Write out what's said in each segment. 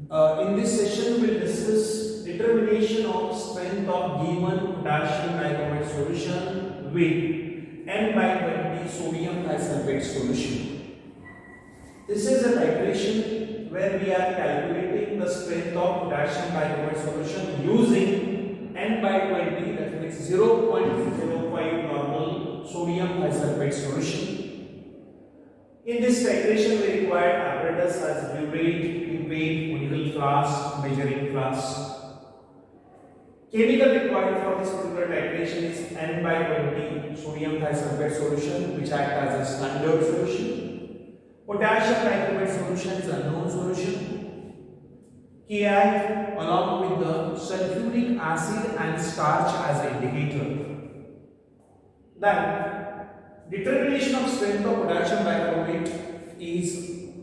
In this session, we will discuss determination of strength of given potassium dicromate solution with N by 20 sodium disulfate solution. This is a titration where we are calculating the strength of potassium dicromate solution using N by 20, that means 0.05 normal sodium disulfate solution. In this titration, we require apparatus as burette, pipette, conical flask, measuring flask. Chemical required for this particular titration is N by 20 sodium disulfate solution, which acts as a standard solution. Potassium dichromate solution is a known solution. Ki along with the sulfuric acid and starch as indicator. Then determination of strength of potassium dichromate is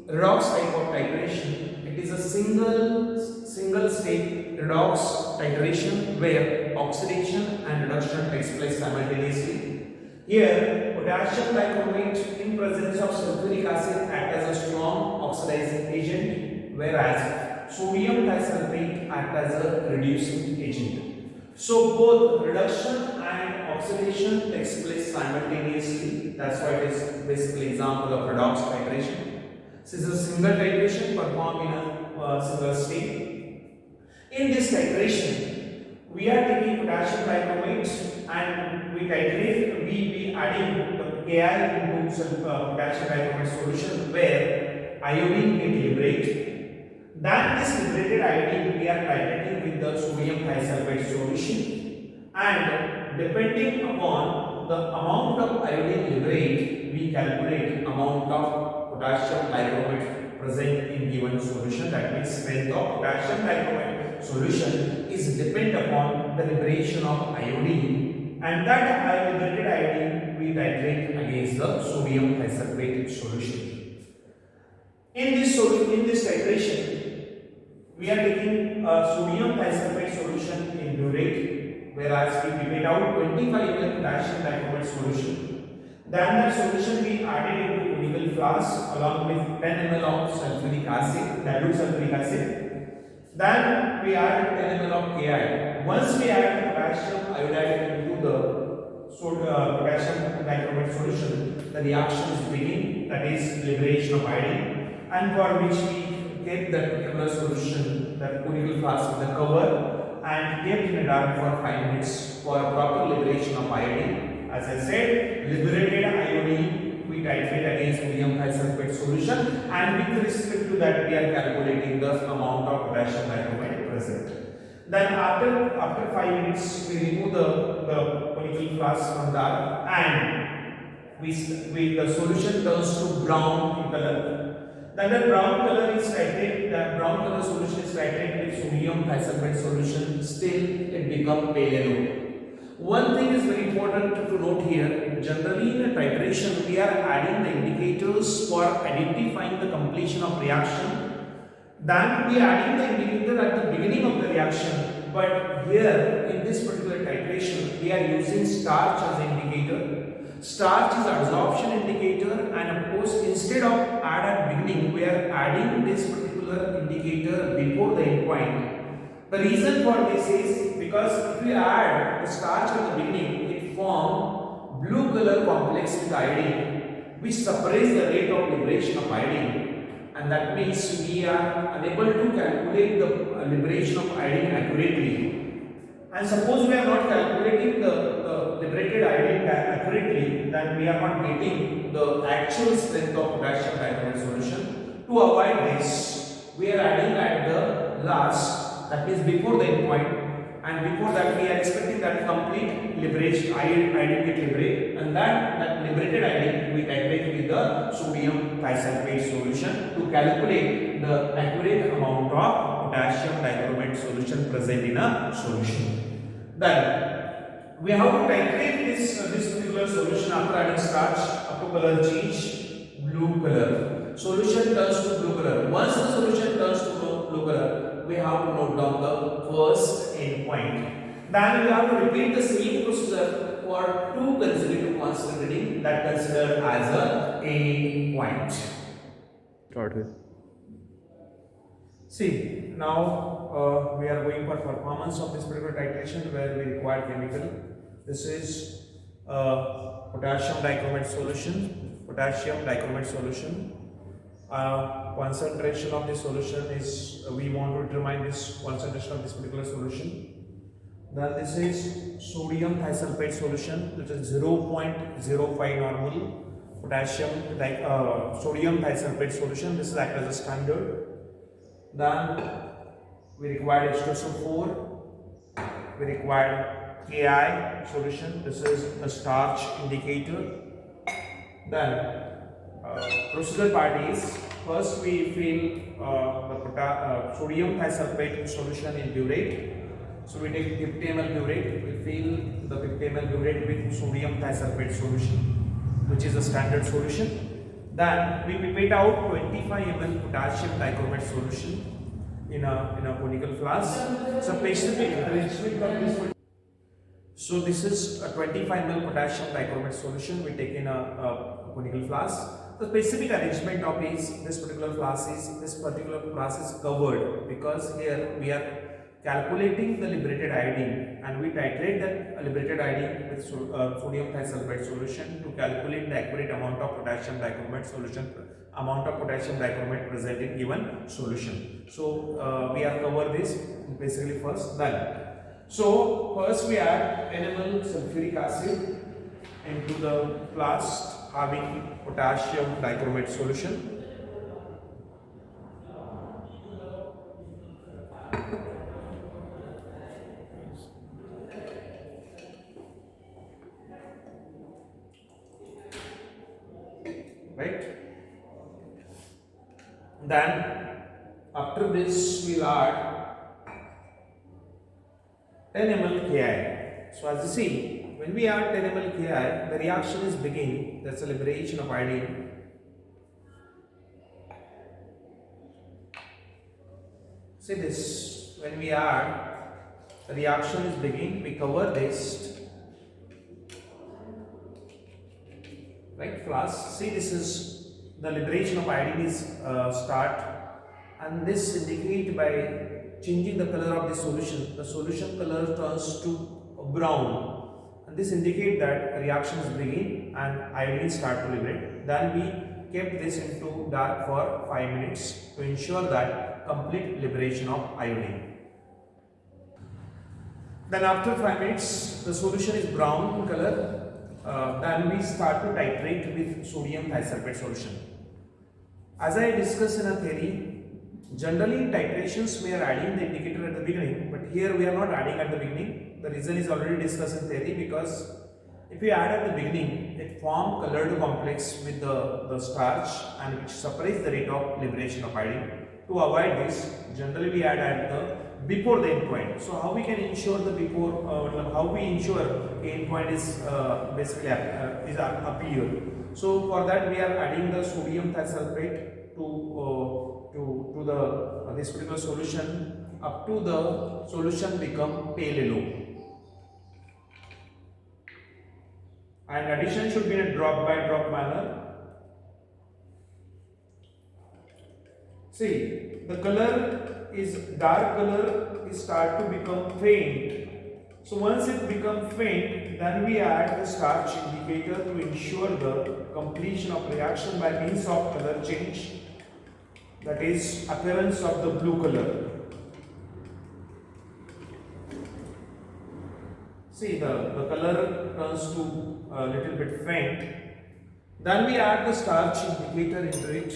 redox type of titration. It is a single step redox titration where oxidation and reduction takes place simultaneously. Here, potassium dichromate in presence of sulfuric acid act as a strong oxidizing agent, whereas sodium disulfate act as a reducing agent. So both reduction and oxidation takes place simultaneously. That's why it is basically example of redox titration. This is a single titration performed in a single step. In this titration, we are taking potassium dichromate and we titrate. We adding the Ki into potassium dichromate solution where iodine get liberated. Then this liberated iodine we are titrating with the sodium disulfate solution, and depending upon the amount of iodine liberated, we calculate amount of potassium dichromate present in given solution. That means strength of potassium dichromate solution is depend upon the liberation of iodine, and that liberated iodine we titrate against the sodium disulfate solution. In this titration, we are taking sodium disulfate solution in burette, whereas we pipette out 25 ml potassium dichromate solution. Then that solution we added into conical flask along with 10 ml of sulfuric acid, dilute sulfuric acid. Then we add 10 ml of Ki. Once we add potassium iodide into the potassium dichromate solution, the reaction is beginning, that is liberation of iodine, and for which we kept that particular solution, that conical flask with the cover, and kept in the dark for 5 minutes for a proper liberation of iodine. As I said, liberated iodine we titrate against sodium disulfate solution, and with respect to that we are calculating the amount of potassium dichromate present. Then after 5 minutes we remove the conical flask from that, and the solution turns to brown in color. Then the brown color solution is titrated with sodium disulfate solution. Still it becomes pale yellow. One thing is very important to note here. Generally in a titration we are adding the indicators for identifying the completion of reaction. Then we are adding the indicator at the beginning of the reaction. But here in this particular titration we are using starch as an indicator. Starch is absorption indicator, and of course instead of add at beginning we are adding this particular indicator before the endpoint. The reason for this is because if we add the starch at the beginning, it forms blue color complex with iodine, which separates the rate of liberation of iodine, and that means we are unable to calculate the liberation of iodine accurately. And suppose we are not calculating the liberated iodine accurately, then we are not getting the actual strength of potassium dichromate solution. To avoid this, we are adding at the last, that is before the endpoint, and before that we are expecting that complete liberation iodine get liberated, and that liberated iodine we titrate with the sodium disulfate solution to calculate the accurate amount of potassium dichromate solution present in a solution. Then we have to titrate this particular solution after adding starch up to color change blue color. Solution turns to blue color. Once the solution turns to blue color, we have to note down the first endpoint. Then we have to repeat the same procedure for two consecutive constant reading that considered as a endpoint. Start with. See, now we are going for performance of this particular titration where we require chemical. This is potassium dicromate solution. Potassium dicromate solution. Concentration of the solution is we want to determine this concentration of this particular solution. Then this is sodium thiosulfate solution, which is 0.05 normal. Potassium sodium thiosulfate solution. This is act as a standard. Then we require H2SO4, we require Ki solution, this is a starch indicator. Then procedure part is, first we fill the sodium thiosulfate solution in burette. So we take 50 ml burette, we fill the 50 ml burette with sodium thiosulfate solution, which is a standard solution. Then we pipette out 25 ml potassium dichromate solution in a conical flask. So specific arrangement of this. So this is a 25 ml potassium dichromate solution we take in a conical flask. The specific arrangement of this particular flask is covered, because here we are calculating the liberated iodine and we titrate that liberated iodine with sodium thiosulfate solution to calculate the accurate amount of potassium dichromate present in given solution. So we are cover this basically first. Then so first we add 10 ml sulfuric acid into the flask having potassium dichromate solution. Right. Then after this we'll add 10 ml Ki. So as you see, when we add 10 ml Ki, the reaction is beginning. That's a liberation of iodine. See this, when we add, the reaction is beginning. We cover this. Right, flask. See, this is the liberation of iodine is start, and this indicate by changing the color of the solution. The solution color turns to brown, and this indicate that reaction is begin and iodine start to liberate. Then we kept this into dark for 5 minutes to ensure that complete liberation of iodine. Then after 5 minutes, the solution is brown in color. Then we start to titrate with sodium thiosulfate solution. As I discussed in a theory, generally in titrations we are adding the indicator at the beginning, but here we are not adding at the beginning. The reason is already discussed in theory, because if we add at the beginning, it forms colored complex with the starch and which separates the rate of liberation of iodine. To avoid this, generally we add at the before the endpoint. So how we can ensure the how we ensure endpoint is basically appear. So for that we are adding the sodium thiosulfate to the this particular solution up to the solution become pale yellow. And addition should be in a drop by drop manner. See, the color is dark color is start to become faint. So once it becomes faint, then we add the starch indicator to ensure the completion of reaction by means of color change, that is appearance of the blue color. See, the color turns to a little bit faint. Then we add the starch indicator into it.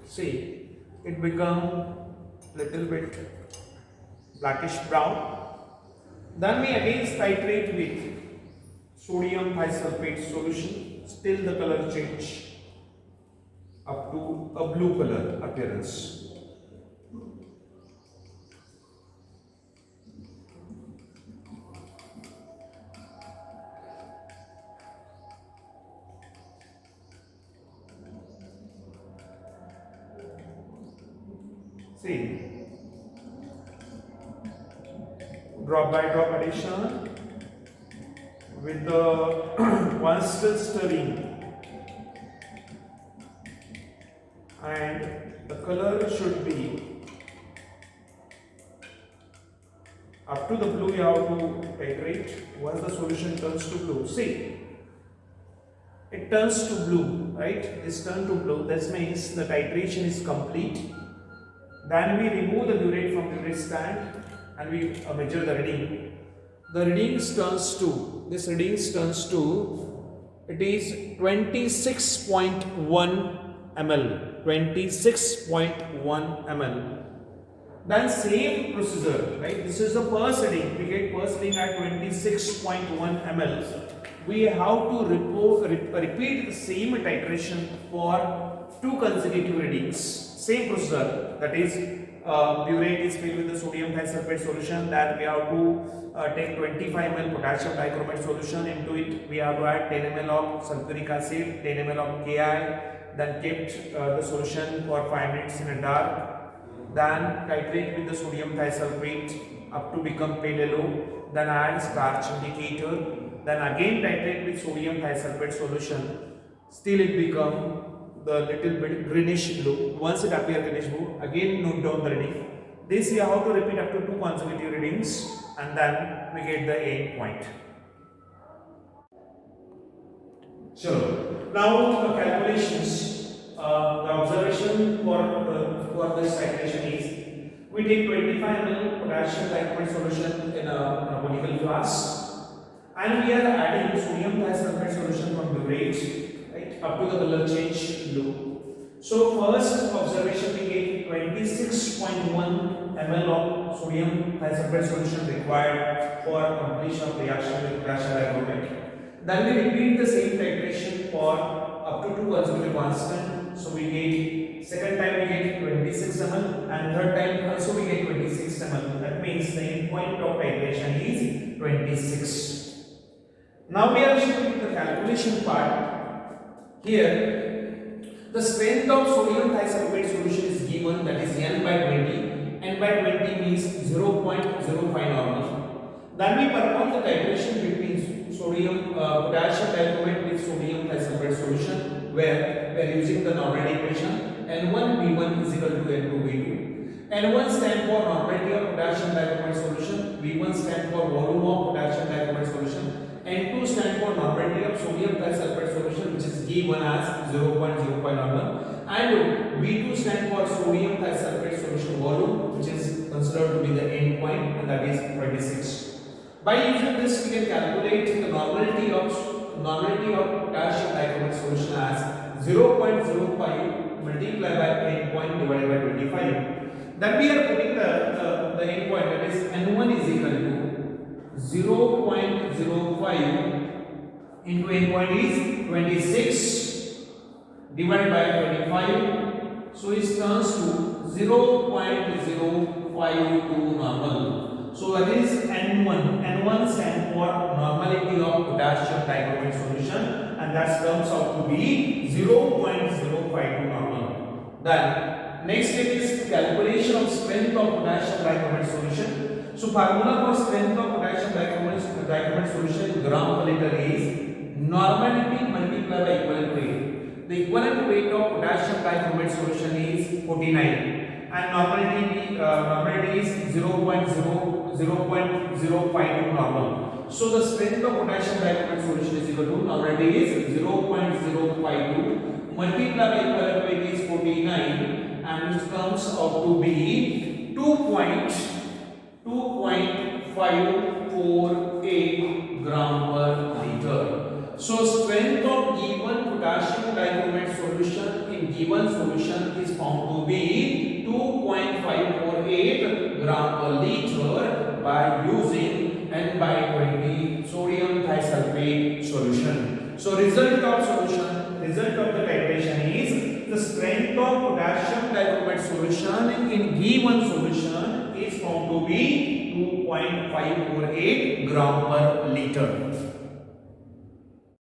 See, it become little bit blackish brown. Then we again titrate with sodium thiosulfate solution. Still the color change up to a blue color appearance. See, drop by drop addition with the 1 still stirring. and the color should be up to the blue. You have to titrate. Once the solution turns to blue, see, it turns to blue, right? This turn to blue, that means the titration is complete. Then we remove the burette from the burette stand and we measure the reading. The readings turns to, this readings turns to, it is 26.1 ml, 26.1 ml. Then same procedure, right? This is the first reading. We get first reading at 26.1 ml. We have to repeat the same titration for 2 consecutive readings. Same procedure, that is burette is filled with the sodium thisulfate solution. Then we have to take 25 ml potassium dicromate solution. Into it we have to add 10 ml of sulfuric acid, 10 ml of Ki. Then kept the solution for 5 minutes in a dark. Then titrate with the sodium thisulfate up to become pale yellow. Then add starch indicator. Then again titrate with sodium thisulfate solution. Still it become the little bit greenish blue. Once it appear greenish blue, again note down the reading. This you have to repeat up to 2 consecutive readings, and then we get the end point. Sure. Now the calculations. The observation for this titration is, we take 25 ml potassium dicromate solution in a conical flask, and we are adding sodium thisulfate solution from burette, right, up to the color change blue. So first observation, we get 26.1 ml of sodium thisulfate solution required for completion of reaction with potassium dicromate. Then we repeat the same titration for up to 2 consecutive constant. So we get, second time we get 26 ml, and third time also we get 26 ml. That means the end point of titration is 26. Now we are showing the calculation part. Here the strength of sodium thisulfate solution is given, that is N by 20. N by 20 means 0.05 normal. Then we perform the titration between potassium dicromate with sodium thisulfate solution, where we are using the normality equation. N1 V1 is equal to N2 V2. N1 stand for normality of potassium dicromate solution. V1 stand for volume of potassium dicromate solution. N2 stand for normality of sodium thisulfate solution, which is given as 0.05 normal. And V2 stand for sodium thisulfate solution volume, which is considered to be the end point, and that is 26. By using this, we can calculate the normality of potassium dicromate solution as 0.05 multiplied by end point divided by 25. Then we are putting the end point, that is N1 is equal to 0.05 into end point is 26 divided by 25. So it turns to 0.052 normal. So that is N1. N1 stands for normality of potassium dicromate solution, and that comes out to be 0.052 normal. Then next step is calculation of strength of potassium dicromate solution. So formula for strength of potassium dicromate solution in gram per liter is normality multiplied by equivalent weight. The equivalent weight of potassium dicromate solution is 49, and normality is 0.052 normal. So the strength of potassium dicromate solution is equal to, normality is 0.052 multiplied by equivalent weight is 49, and it comes out to be 2.548 gram per liter. So strength of given potassium dicromate solution in given solution is found to be 2.548 gram per liter by using N by 20 sodium thisulfate solution. So result of the titration is, the strength of potassium dicromate solution in given solution is found to be 2.548 gram per liter.